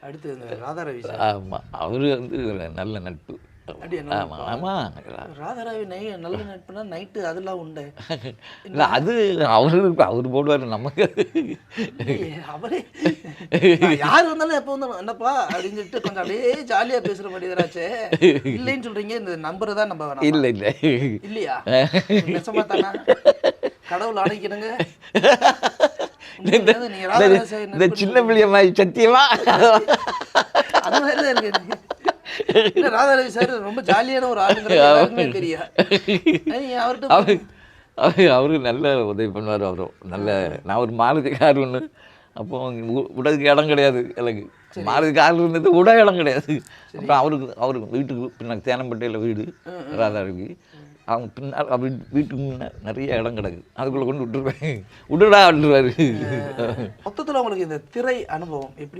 அடுத்து இந்த ராதாரவி சார். ஆமாம், அவர் வந்து நல்ல நட்பு. அப்படியா? ஆமாம் ஆமாம். ராதாரவி நல்ல நட்புனா நைட்டு அதெல்லாம் உண்டு. இல்லை, அது அவருக்கு அவர் போடுவார், நமக்கு அவரே யார் வந்தாலும் எப்போ வந்தாலும் என்னப்பா அப்படின்னு சொல்லிட்டு கொஞ்சம் அப்படியே ஜாலியாக பேசுகிற மாதிரி தானாச்சே. இல்லைன்னு சொல்கிறீங்க, இந்த நம்பரை தான் நம்ம வேணாம். இல்லை இல்லை இல்லையா? நெசமா தானா? கடவுள் அணைக்கணுங்க. இந்த சின்ன பிள்ளைய மாதிரி சத்தியமா அது மாதிரி தான் இருக்கு. இல்லை, ராதாரவி சார் ரொம்ப ஜாலியான ஒரு ஆளுங்கிறது தெரியும். அவருக்கு நல்ல உதவி பண்ணுவார். அவரும் நல்ல, நான் ஒரு மாருதி கார் ஒன்று, அப்போ உடலுக்கு இடம் கிடையாது, எனக்கு மாருதி கார் இருந்தது, உட இடம் கிடையாது. அப்புறம் அவருக்கு வீட்டுக்கு பின்ன தேனம்பட்டையில் வீடு ராதாரவி, அவங்க பின்னால் அவர் வீட்டுக்கு முன்னே நிறைய இடம் கிடக்கு, அதுக்குள்ளே கொண்டு விட்டுருவேன், விட்டுடா விட்டுருவாரு. மொத்தத்தில் உங்களுக்கு இந்த திரை அனுபவம் எப்படி?